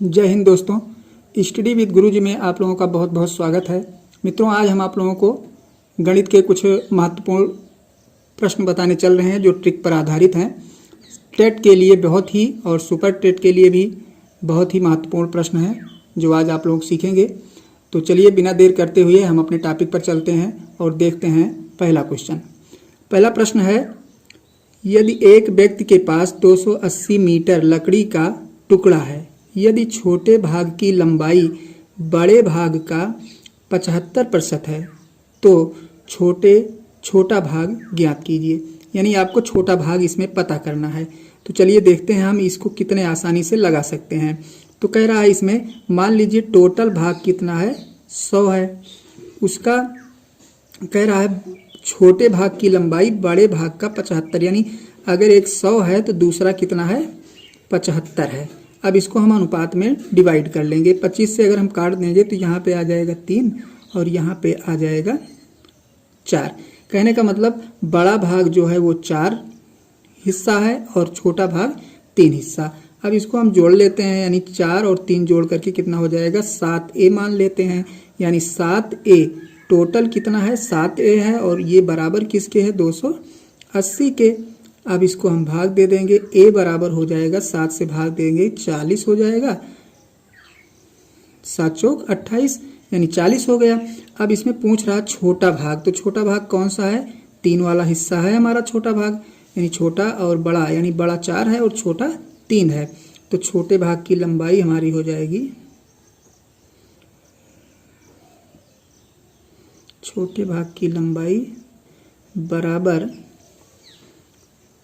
जय हिंद दोस्तों, study with गुरुजी में आप लोगों का बहुत बहुत स्वागत है। मित्रों, आज हम आप लोगों को गणित के कुछ महत्वपूर्ण प्रश्न बताने चल रहे हैं जो ट्रिक पर आधारित हैं। टेट के लिए बहुत ही और सुपर टेट के लिए भी बहुत ही महत्वपूर्ण प्रश्न हैं जो आज आप लोग सीखेंगे। तो चलिए बिना देर करते हुए हम अपने टॉपिक पर चलते हैं और देखते हैं पहला क्वेश्चन। पहला प्रश्न है, यदि एक व्यक्ति के पास 280 मीटर लकड़ी का टुकड़ा है, यदि छोटे भाग की लंबाई बड़े भाग का 75% है तो छोटा भाग ज्ञात कीजिए। यानी आपको छोटा भाग इसमें पता करना है। तो चलिए देखते हैं हम इसको कितने आसानी से लगा सकते हैं। तो कह रहा है इसमें, मान लीजिए टोटल भाग कितना है, 100 है। उसका कह रहा है छोटे भाग की लंबाई बड़े भाग का 75, यानी अगर एक 100 है तो दूसरा कितना है, 75 है। अब इसको हम अनुपात में डिवाइड कर लेंगे। 25 से अगर हम काट देंगे तो यहाँ पे आ जाएगा 3 और यहाँ पे आ जाएगा 4। कहने का मतलब बड़ा भाग जो है वो 4 हिस्सा है और छोटा भाग 3 हिस्सा। अब इसको हम जोड़ लेते हैं, यानी 4 और 3 जोड़ करके कितना हो जाएगा, 7a मान लेते हैं। यानी 7a टोटल कितना है, 7a है और ये बराबर किसके है, 280 के। अब इसको हम भाग दे देंगे, a बराबर हो जाएगा 7 से भाग देंगे 40 हो जाएगा, 7 चौक 28 यानी 40 हो गया। अब इसमें पूछ रहा छोटा भाग, तो छोटा भाग कौन सा है, 3 वाला हिस्सा है हमारा छोटा भाग। यानी छोटा और बड़ा, यानी बड़ा 4 है और छोटा 3 है। तो छोटे भाग की लंबाई हमारी हो जाएगी, छोटे भाग की लंबाई बराबर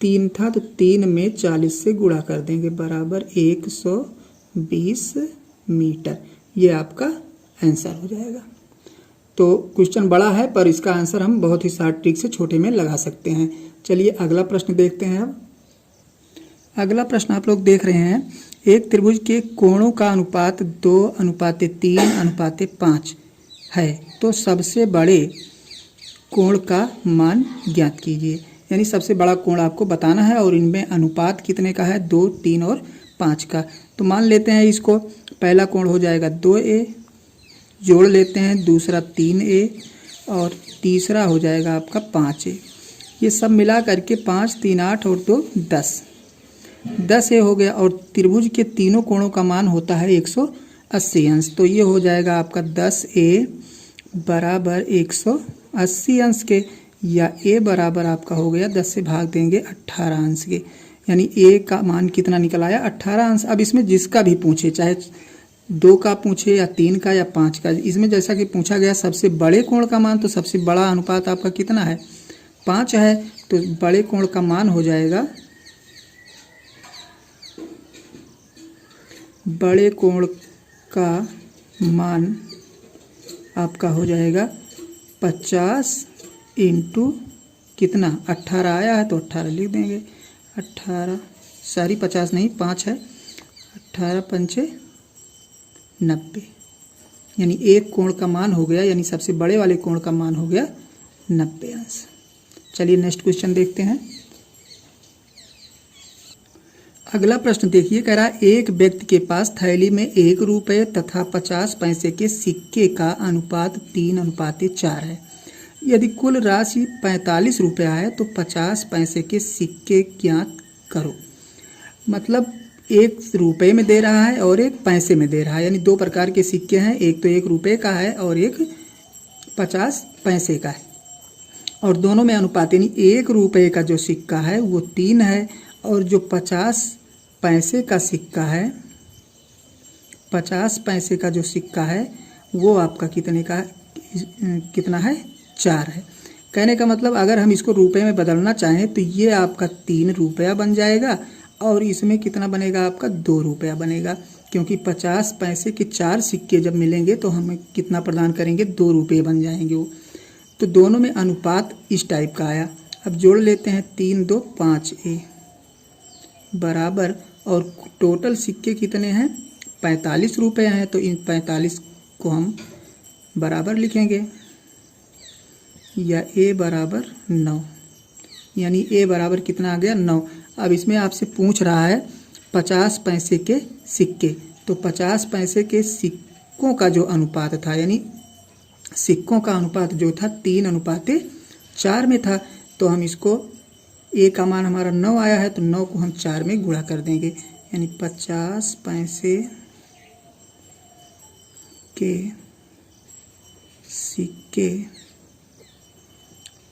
3 था तो 3 में 40 से गुणा कर देंगे, बराबर 120 मीटर। ये आपका आंसर हो जाएगा। तो क्वेश्चन बड़ा है पर इसका आंसर हम बहुत ही शार्ट ट्रिक से छोटे में लगा सकते हैं। चलिए अगला प्रश्न देखते हैं। अब अगला प्रश्न आप लोग देख रहे हैं, एक त्रिभुज के कोणों का अनुपात 2:3:5 है तो सबसे बड़े कोण का मान ज्ञात कीजिए। यानी सबसे बड़ा कोण आपको बताना है और इनमें अनुपात कितने का है, 2, 3 और 5 का। तो मान लेते हैं इसको, पहला कोण हो जाएगा 2a, जोड़ लेते हैं, दूसरा 3a और तीसरा हो जाएगा आपका 5a। ये सब मिला करके 5, 3, 8 और 2, 10a हो गया। और त्रिभुज के तीनों कोणों का मान होता है 180 अंश। तो ये हो जाएगा आपका 10a बराबर 180 अंश के, या a बराबर आपका हो गया 10 से भाग देंगे 18 अंश के। यानी a का मान कितना निकल आया, 18 अंश। अब इसमें जिसका भी पूछे, चाहे 2 का पूछे या 3 का या 5 का, इसमें जैसा कि पूछा गया सबसे बड़े कोण का मान, तो सबसे बड़ा अनुपात आपका कितना है, 5 है। तो बड़े कोण का मान हो जाएगा, बड़े कोण का मान आपका हो जाएगा 50 इंटू कितना, 18 आया है तो 18 लिख देंगे। 18 सारी 50 नहीं, 5 है, 18 पंचे 90। यानी एक कोण का मान हो गया, यानी सबसे बड़े वाले कोण का मान हो गया 90 अंश। चलिए नेक्स्ट क्वेश्चन देखते हैं। अगला प्रश्न देखिए, कह रहा है एक व्यक्ति के पास थैली में 1 रुपये तथा 50 पैसे के सिक्के का अनुपात 3:4 है। यदि कुल राशि 45 रुपया है तो 50 पैसे के सिक्के ज्ञात करो। मतलब 1 रुपये में दे रहा है और 1 पैसे में दे रहा है, यानी 2 प्रकार के सिक्के हैं, एक तो 1 रुपये का है और एक 50 पैसे का है। और दोनों में अनुपात, यानी 1 रुपये का जो सिक्का है वो 3 है और जो 50 पैसे का सिक्का है, 50 पैसे का जो सिक्का है वो आपका कितने का, कितना है, 4 है। कहने का मतलब अगर हम इसको रुपए में बदलना चाहें तो ये आपका 3 रुपया बन जाएगा और इसमें कितना बनेगा आपका, 2 रुपया बनेगा। क्योंकि 50 पैसे के 4 सिक्के जब मिलेंगे तो हमें कितना प्रदान करेंगे, 2 रुपये बन जाएंगे वो। तो दोनों में अनुपात इस टाइप का आया। अब जोड़ लेते हैं, 3, 2, 5a बराबर, और टोटल सिक्के कितने हैं, 45 रुपये हैं। तो इन 45 को हम बराबर लिखेंगे, या a बराबर 9, यानी a बराबर कितना आ गया, 9। अब इसमें आपसे पूछ रहा है 50 पैसे के सिक्के, तो 50 पैसे के सिक्कों का जो अनुपात था, यानी सिक्कों का अनुपात जो था 3:4 में था। तो हम इसको ए का मान हमारा 9 आया है, तो 9 को हम 4 में गुणा कर देंगे, यानी 50 पैसे के सिक्के,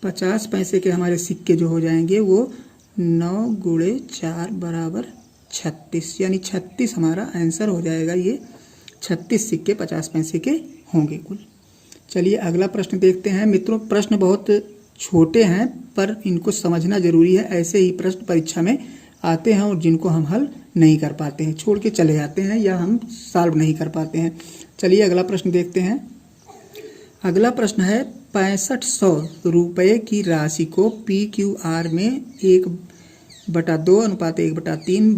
50 पैसे के हमारे सिक्के जो हो जाएंगे वो 9 गुणे 4 बराबर 36, यानी 36 हमारा आंसर हो जाएगा। ये 36 सिक्के 50 पैसे के होंगे कुल। चलिए अगला प्रश्न देखते हैं मित्रों। प्रश्न बहुत छोटे हैं पर इनको समझना जरूरी है। ऐसे ही प्रश्न परीक्षा में आते हैं और जिनको हम हल नहीं कर पाते हैं, छोड़ के चले जाते हैं या हम सॉल्व नहीं कर पाते हैं। चलिए अगला प्रश्न देखते हैं। अगला प्रश्न है 6500 रुपये की राशि को PQR में 1/2 अनुपात 1/3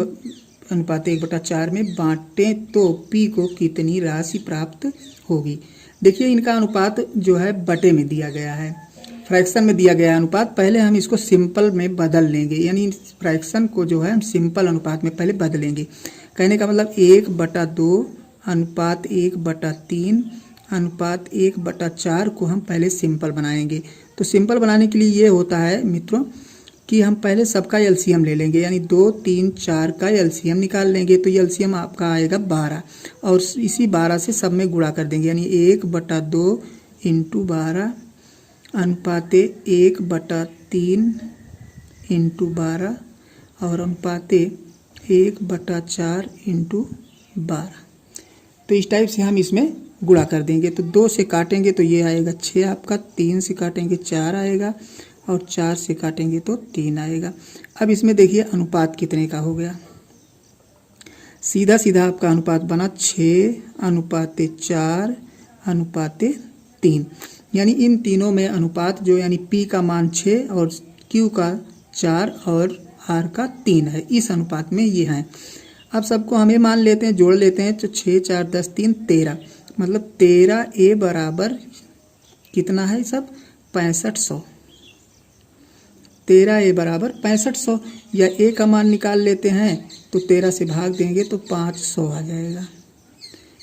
अनुपात 1/4 में बांटें तो P को कितनी राशि प्राप्त होगी। देखिए इनका अनुपात जो है बटे में दिया गया है, फ्रैक्शन में दिया गया है अनुपात। पहले हम इसको सिंपल में बदल लेंगे, यानी फ्रैक्शन को जो है हम सिंपल अनुपात में पहले बदलेंगे। कहने का मतलब 1/2 अनुपात 1/3 अनुपात 1/4 को हम पहले सिंपल बनाएंगे। तो सिंपल बनाने के लिए ये होता है मित्रों कि हम पहले सबका एलसीएम ले लेंगे, यानी 2, 3, 4 का एलसीएम निकाल लेंगे। तो एलसीएम आपका आएगा 12 और इसी 12 से सब में गुणा कर देंगे, यानी 1/2 × 12 अनुपाते 1/3 × 12 और अनुपाते 1/4 × 12। तो इस टाइप से हम इसमें गुणा कर देंगे। तो 2 से काटेंगे तो ये आएगा 6 आपका, 3 से काटेंगे 4 आएगा और 4 से काटेंगे तो 3 आएगा। अब इसमें देखिए अनुपात कितने का हो गया। सीधा सीधा आपका अनुपात बना 6:4 अनुपाते 3, यानी इन तीनों में अनुपात जो यानी P का मान 6 और Q का 4 और R का 3 है, इस अनुपात में ये हैं। अब सबको हमें मान लेते हैं, जोड़ लेते हैं। तो 6, 4, 10, 3, 13, मतलब 13A बराबर कितना है सब 6500। 13A बराबर 6500, या A का मान निकाल लेते हैं तो 13 से भाग देंगे तो 500 आ जाएगा,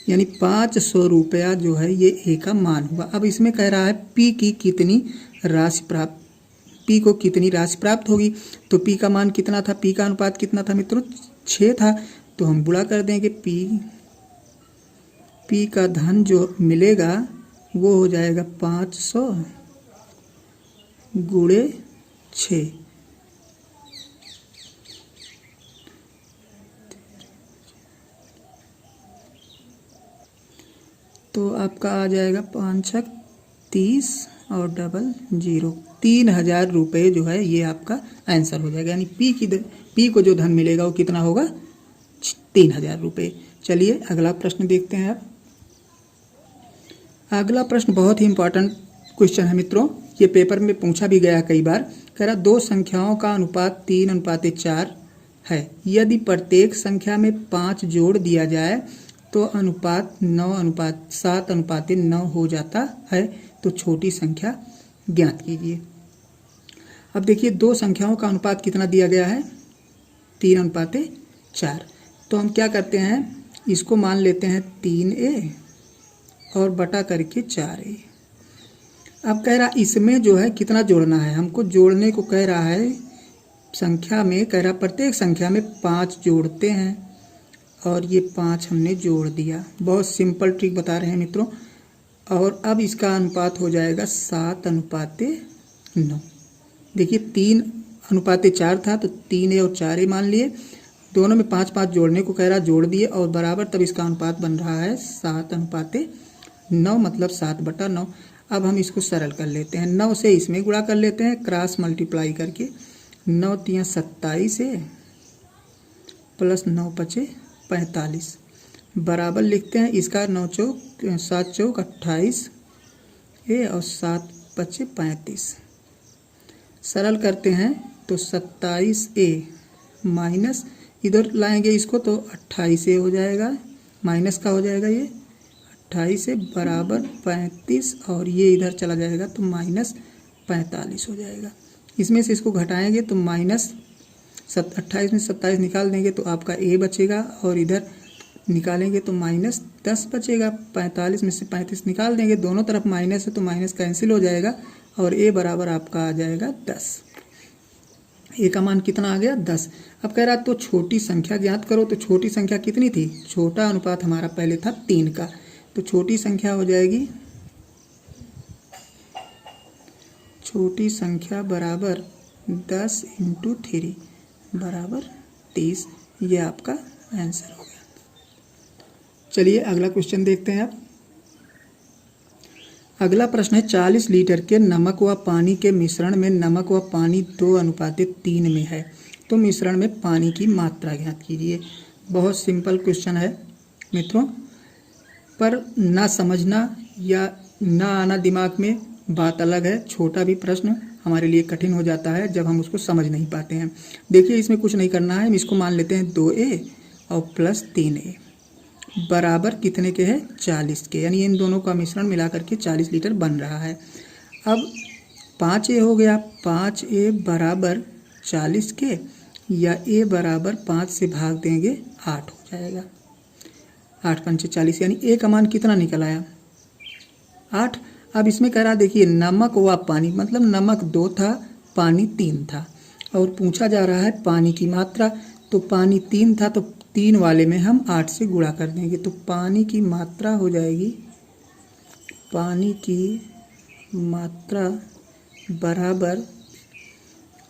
यानी 500 रुपया जो है ये A का मान हुआ। अब इसमें कह रहा है P की कितनी राशि प्राप्त, P को कितनी राशि प्राप्त होगी। तो P का मान कितना था, P का अनुपात कितना था मित्रों 6 था। तो हम गुणा कर देंगे, P का धन जो मिलेगा वो हो जाएगा 500 गुणे 6, तो आपका आ जाएगा 5 30 और डबल 0, 3000 रुपये जो है ये आपका आंसर हो जाएगा। यानी P को जो धन मिलेगा वो कितना होगा 3000 रुपये। चलिए अगला प्रश्न देखते हैं। अब अगला प्रश्न बहुत ही इंपॉर्टेंट क्वेश्चन है मित्रों, ये पेपर में पूछा भी गया कई बार। कह रहा 2 संख्याओं का अनुपात 3:4 है, यदि प्रत्येक संख्या में 5 जोड़ दिया जाए तो अनुपात 7:9 हो जाता है, तो छोटी संख्या ज्ञात कीजिए। अब देखिए 2 संख्याओं का अनुपात कितना दिया गया है 3:4। तो हम क्या करते हैं, इसको मान लेते हैं 3A और बटा करके 4A। अब कह रहा इसमें जो है कितना जोड़ना है, हमको जोड़ने को कह रहा है संख्या में, कह रहा प्रत्येक संख्या में 5 जोड़ते हैं और ये 5 हमने जोड़ दिया। बहुत सिंपल ट्रिक बता रहे हैं मित्रों। और अब इसका अनुपात हो जाएगा 7:9। देखिए 3:4 था तो 3A और 4A मान लिए, दोनों में 5-5 जोड़ने को कह रहा, जोड़ दिए और बराबर, तब इसका अनुपात बन रहा है 7:9, मतलब 7/9। अब हम इसको सरल कर लेते हैं, 9 से इसमें गुणा कर लेते हैं क्रॉस मल्टीप्लाई करके। 9 × 27 प्लस 9 × 5 45 बराबर लिखते हैं इसका 9 चौक 7 चौक 28 और 7 5 35। सरल करते हैं तो 27A माइनस इधर लाएंगे इसको तो 28A हो जाएगा, माइनस का हो जाएगा ये 28A बराबर 35 और ये इधर चला जाएगा तो माइनस 45 हो जाएगा। इसमें से इसको घटाएंगे तो माइनस 28 में 27 निकाल देंगे तो आपका A बचेगा और इधर निकालेंगे तो -10 बचेगा। 45 में से 35 निकाल देंगे, दोनों तरफ माइनस है तो माइनस कैंसिल हो जाएगा और a बराबर आपका आ जाएगा 10। a का मान कितना आ गया 10। अब कह रहा तो छोटी संख्या ज्ञात करो, तो छोटी संख्या कितनी थी, छोटा अनुपात हमारा पहले था 3 का, तो छोटी संख्या हो जाएगी, छोटी संख्या बराबर 10 × 3 बराबर 30। ये आपका आंसर हो गया। चलिए अगला क्वेश्चन देखते हैं आप। अगला प्रश्न है 40 लीटर के नमक व पानी के मिश्रण में नमक व पानी 2:3 में है, तो मिश्रण में पानी की मात्रा ज्ञात कीजिए। बहुत सिंपल क्वेश्चन है मित्रों, पर ना समझना या ना आना दिमाग में बात अलग है। छोटा भी प्रश्न हमारे लिए कठिन हो जाता है जब हम उसको समझ नहीं पाते हैं। देखिए इसमें कुछ नहीं करना है, हम इसको मान लेते हैं 2a और प्लस 3a बराबर कितने के हैं 40 के, यानी इन दोनों का मिश्रण मिलाकर के 40 लीटर बन रहा है। अब 5a हो गया, 5a बराबर 40 के, या a बराबर 5 से भाग देंगे 8 हो जाएगा, 8 पंचे 40, यानी a का मान कितना निकल आया 8। अब इसमें कह रहा देखिए नमक व पानी, मतलब नमक 2 था पानी 3 था, और पूछा जा रहा है पानी की मात्रा, तो पानी 3 था तो 3 वाले में हम 8 से गुणा कर देंगे, तो पानी की मात्रा हो जाएगी, पानी की मात्रा बराबर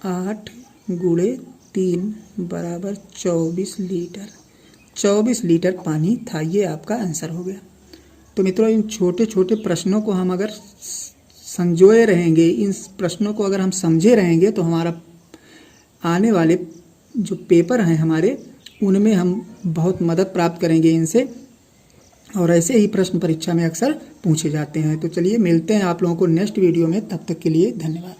8 × 3 बराबर 24 लीटर। 24 लीटर पानी था, ये आपका आंसर हो गया। तो मित्रों इन छोटे छोटे प्रश्नों को हम अगर संजोए रहेंगे, इन प्रश्नों को अगर हम समझे रहेंगे, तो हमारा आने वाले जो पेपर हैं हमारे, उनमें हम बहुत मदद प्राप्त करेंगे इनसे, और ऐसे ही प्रश्न परीक्षा में अक्सर पूछे जाते हैं। तो चलिए मिलते हैं आप लोगों को नेक्स्ट वीडियो में, तब तक के लिए धन्यवाद।